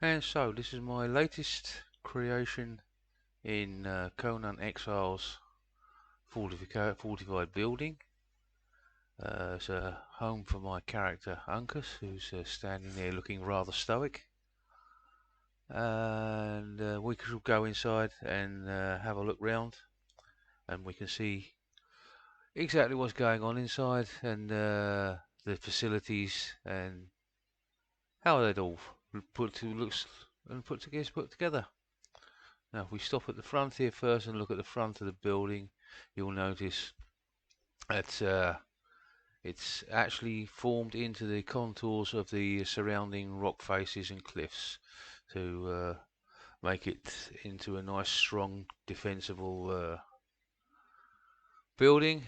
And so this is my latest creation in Conan Exiles fortified building. It's a home for my character Uncas, who's standing there looking rather stoic. And we could go inside and have a look round, and we can see exactly what's going on inside and the facilities and how they'd all put together. Now, if we stop at the front here first and look at the front of the building, you'll notice that it's actually formed into the contours of the surrounding rock faces and cliffs to make it into a nice, strong, defensible building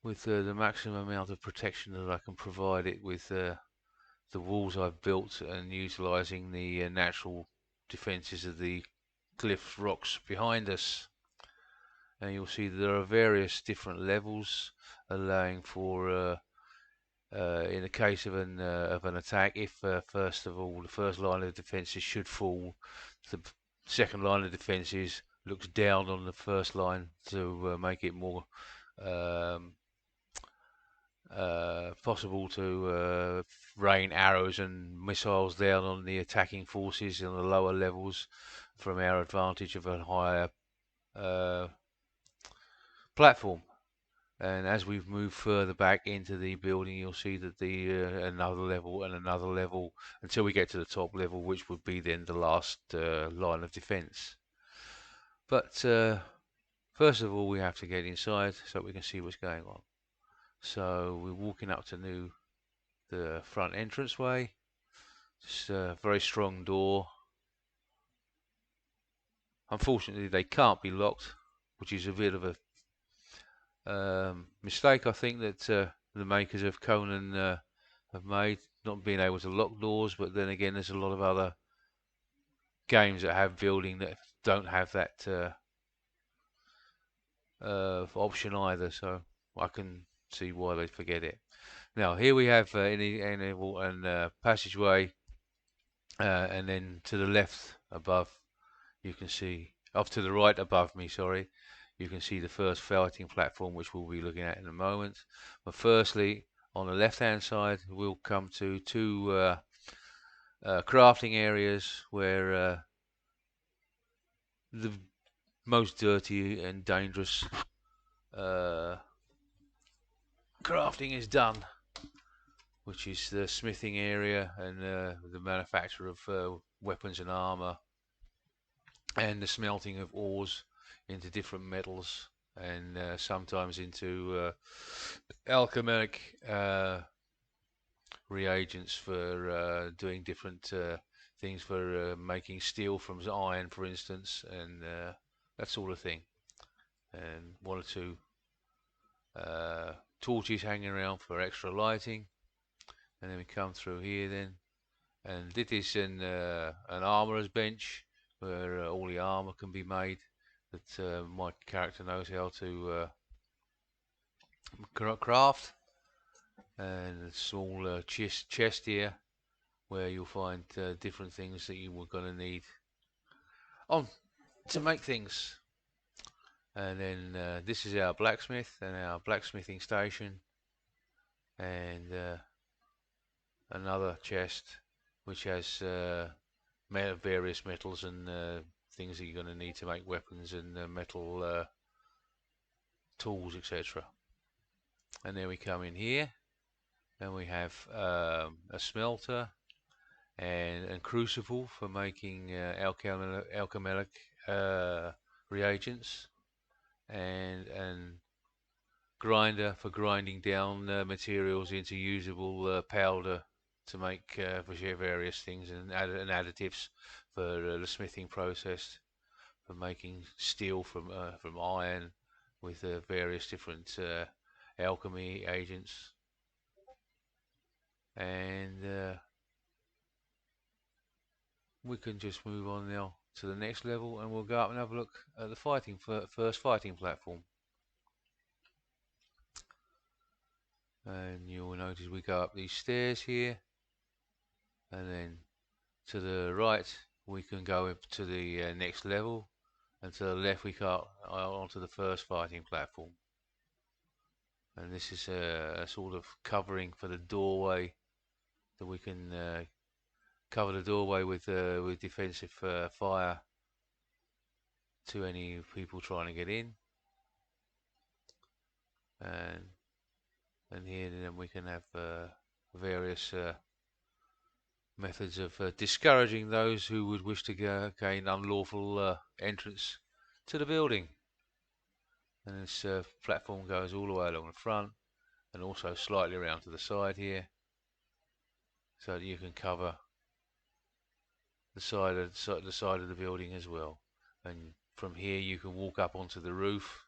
with the maximum amount of protection that I can provide it with the walls I've built and utilizing the natural defenses of the cliff rocks behind us. And you'll see that there are various different levels allowing for in the case of an attack, if first of all the first line of defenses should fall, the second line of defenses looks down on the first line to make it more um, possible to rain arrows and missiles down on the attacking forces in the lower levels from our advantage of a higher uh, platform. And as we've moved further back into the building, you'll see that the another level and another level until we get to the top level, which would be then the last line of defense. But first of all, we have to get inside so we can see what's going on. So we're walking up to the front entranceway. It's a very strong door. Unfortunately, they can't be locked, which is a bit of a mistake, I think, that the makers of Conan have made, not being able to lock doors. But then again, there's a lot of other games that have building that don't have that option either, so I can see why they forget it. Now here we have enable and passageway, and then to the left above you can see, off to the right above me, sorry, you can see the first fighting platform, which we'll be looking at in a moment. But firstly, on the left hand side, we'll come to two crafting areas where the most dirty and dangerous crafting is done, which is the smithing area and the manufacture of weapons and armor, and the smelting of ores into different metals, and sometimes into alchemic reagents for doing different things for making steel from iron, for instance, and that sort of thing. And one or two torches hanging around for extra lighting. And then we come through here then, and this is an armorer's bench where all the armor can be made that my character knows how to craft. And a small chest here where you'll find different things that you were going to need on to make things. And then this is our blacksmith and our blacksmithing station, and another chest which has various metals and things that you're going to need to make weapons and metal tools, etc. And then we come in here and we have a smelter and crucible for making alchemic reagents, and grinder for grinding down materials into usable powder to make for various things, and additives for the smithing process, for making steel from iron with various different alchemy agents. And we can just move on now to the next level, and we'll go up and have a look at the first fighting platform. And you'll notice we go up these stairs here, and then To the right, we can go up to the next level, and to the left, we go onto the first fighting platform. And this is a sort of covering for the doorway, that we can cover the doorway with defensive fire to any people trying to get in. And here then we can have various methods of discouraging those who would wish to gain unlawful entrance to the building. And this platform goes all the way along the front and also slightly around to the side here, so that you can cover the side of the building as well. And from here you can walk up onto the roof,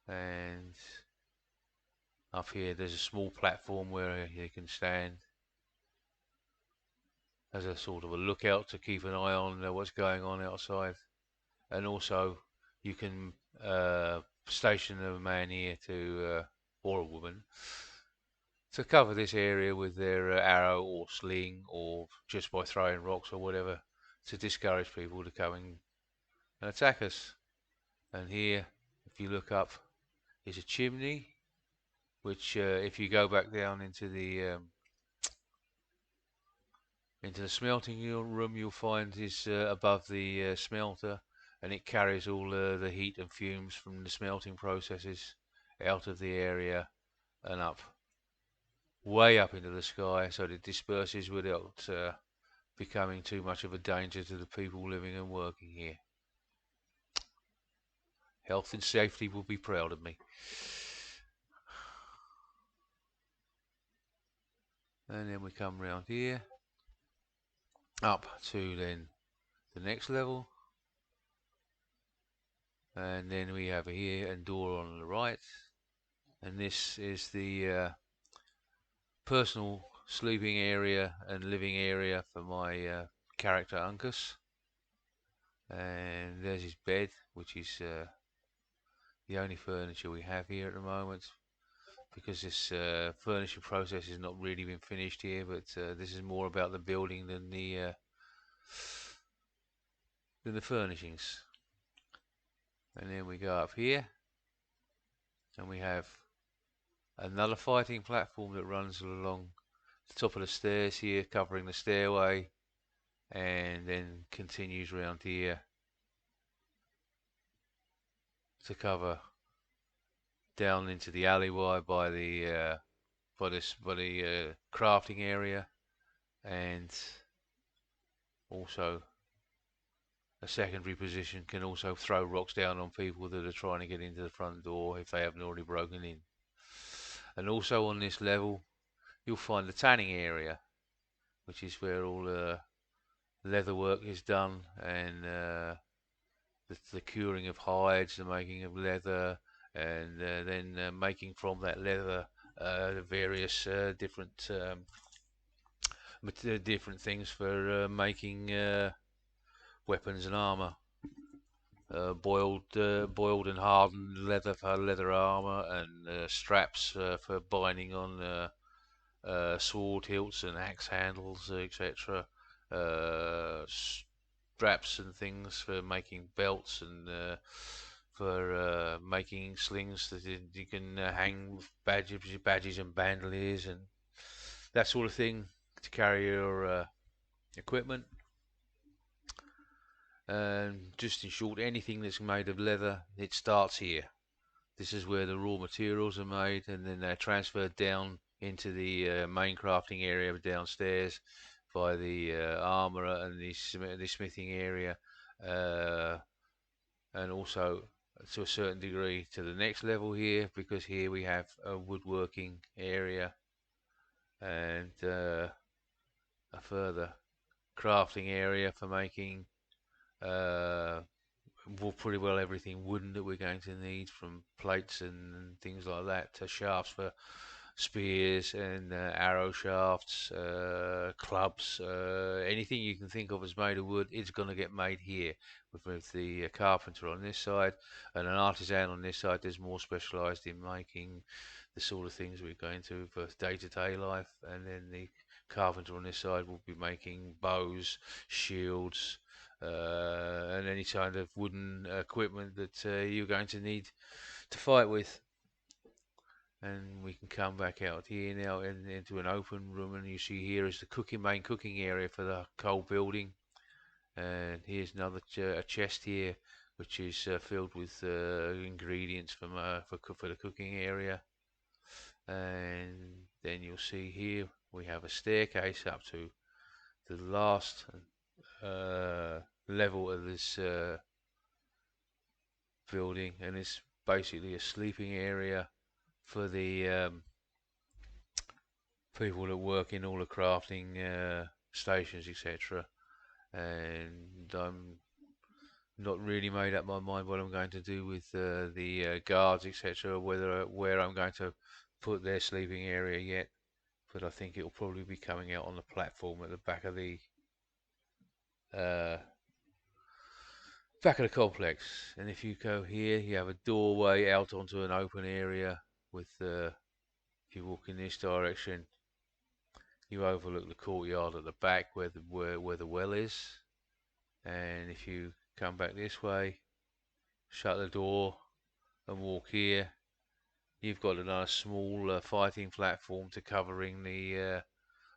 and up here there's a small platform where you can stand as a sort of a lookout to keep an eye on what's going on outside. And also you can station a man here to or a woman to cover this area with their arrow or sling, or just by throwing rocks or whatever, to discourage people to come and attack us. And here, if you look up, is a chimney, which if you go back down into the smelting room, you'll find is above the smelter, and it carries all the heat and fumes from the smelting processes out of the area and up, way up into the sky, so that it disperses without becoming too much of a danger to the people living and working here. Health and safety will be proud of me. And then we come round here up to then the next level, and then we have here a door on the right, and this is the personal sleeping area and living area for my character Uncas. And there's his bed, which is the only furniture we have here at the moment, because this furnishing process has not really been finished here, but this is more about the building than the furnishings. And then we go up here, and we have another fighting platform that runs along the top of the stairs here, covering the stairway, and then continues around here to cover down into the alleyway by the crafting area, and also a secondary position can also throw rocks down on people that are trying to get into the front door if they haven't already broken in. And also on this level you'll find the tanning area, which is where all the leather work is done, and the curing of hides, the making of leather, and then making from that leather various different things for making weapons and armor. Boiled and hardened leather for leather armor, and straps for binding on sword hilts and axe handles, etc. Straps and things for making belts, and for making slings that you can hang badges and bandoliers and that sort of thing to carry your equipment. And just in short, anything that's made of leather, it starts here. This is where the raw materials are made, and then they're transferred down into the main crafting area downstairs by the armourer and the smithing area, and also to a certain degree to the next level here, because here we have a woodworking area and a further crafting area for making pretty well everything wooden that we're going to need, from plates and things like that to shafts for spears and arrow shafts, clubs, anything you can think of as made of wood, it's going to get made here with the carpenter on this side and an artisan on this side. There's more specialised in making the sort of things we're going to for day-to-day life, and then the carpenter on this side will be making bows, shields, and any kind of wooden equipment that you're going to need to fight with. And we can come back out here now into an open room, and you see here is the main cooking area for the whole building. And here's another a chest here, which is filled with ingredients for the cooking area. And then you'll see here we have a staircase up to the last level of this building, and it's basically a sleeping area for the people that work in all the crafting stations, etc. And I'm not really made up my mind what I'm going to do with the guards, etc. Where I'm going to put their sleeping area yet, but I think it'll probably be coming out on the platform at the uh, back of the complex. And if you go here, you have a doorway out onto an open area with if you walk in this direction, you overlook the courtyard at the back where the well is. And if you come back this way, shut the door and walk here, you've got another small fighting platform to covering the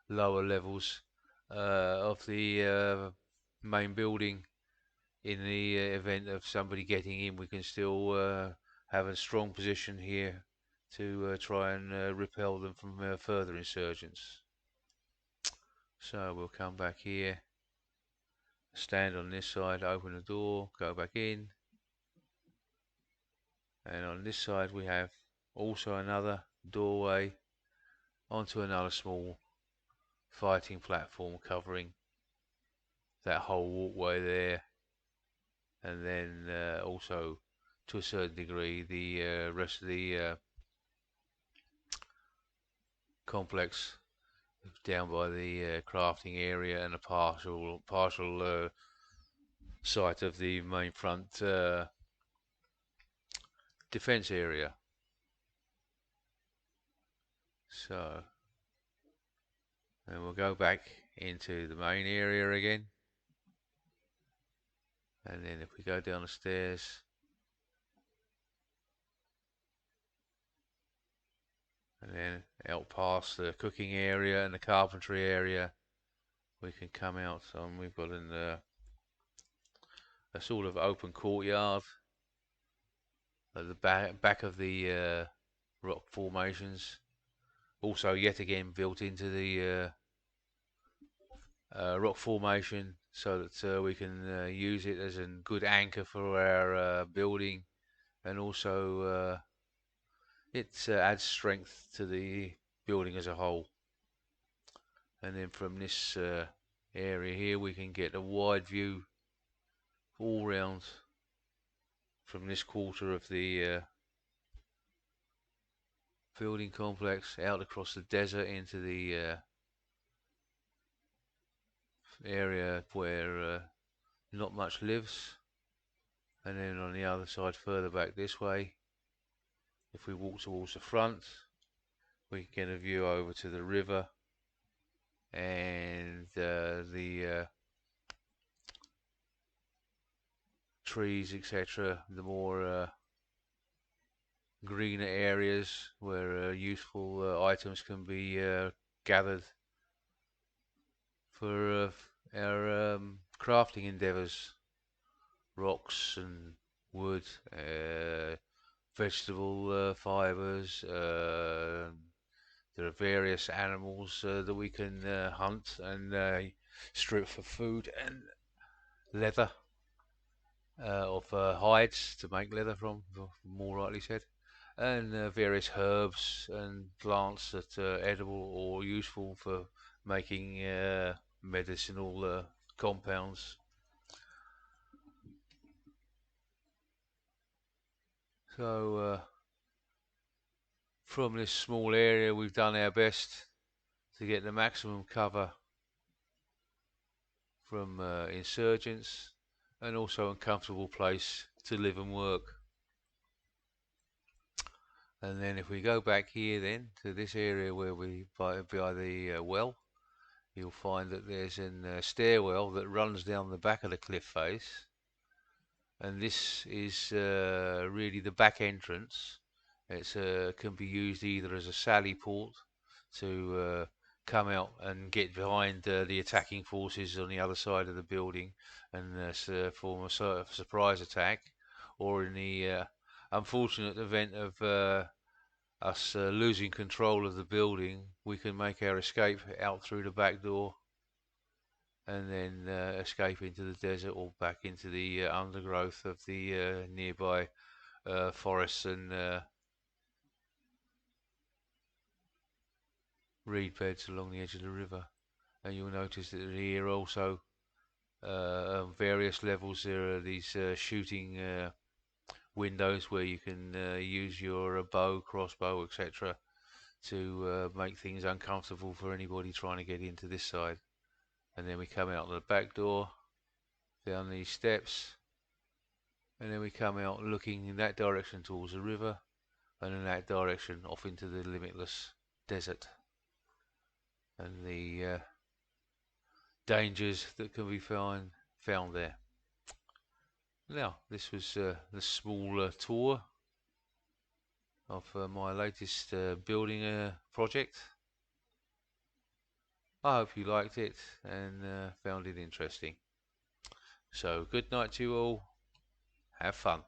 lower levels of the main building. In the event of somebody getting in, we can still have a strong position here to try and repel them from further insurgents. So we'll come back here, stand on this side, open the door, go back in, and on this side we have also another doorway onto another small fighting platform covering that whole walkway there, and then also to a certain degree the rest of the complex down by the crafting area and a partial site of the main front defense area. So, and we'll go back into the main area again, and then if we go down the stairs, and then out past the cooking area and the carpentry area, we can come out. So we've got a sort of open courtyard at the back of the rock formations. Also, yet again, built into the rock formation so that we can use it as a good anchor for our building, and also it adds strength to the building as a whole. And then from this area here we can get a wide view all round from this quarter of the building complex out across the desert into the area where not much lives. And then on the other side, further back this way, if we walk towards the front, we can get a view over to the river and the trees, etc. The more greener areas where useful items can be gathered for our crafting endeavours. Rocks and wood, vegetable fibres. There are various animals that we can hunt and strip for food, and leather of hides to make leather from, more rightly said, and various herbs and plants that are edible or useful for making medicinal compounds. So From this small area, we've done our best to get the maximum cover from insurgents, and also a comfortable place to live and work. And then if we go back here then to this area where we by the well, you'll find that there's a stairwell that runs down the back of the cliff face, and this is really the back entrance. It can be used either as a sally port to come out and get behind the attacking forces on the other side of the building and form a sort of surprise attack, or in the unfortunate event of us losing control of the building, we can make our escape out through the back door and then escape into the desert or back into the undergrowth of the nearby forests and reed beds along the edge of the river. And you'll notice that here also on various levels there are these shooting windows where you can use your bow, crossbow, etc. to make things uncomfortable for anybody trying to get into this side. And then we come out the back door, down these steps, and then we come out looking in that direction towards the river, and in that direction off into the limitless desert and the dangers that can be found there. Now, this was the small tour of my latest building project. I hope you liked it and found it interesting. So good night to you all. Have fun.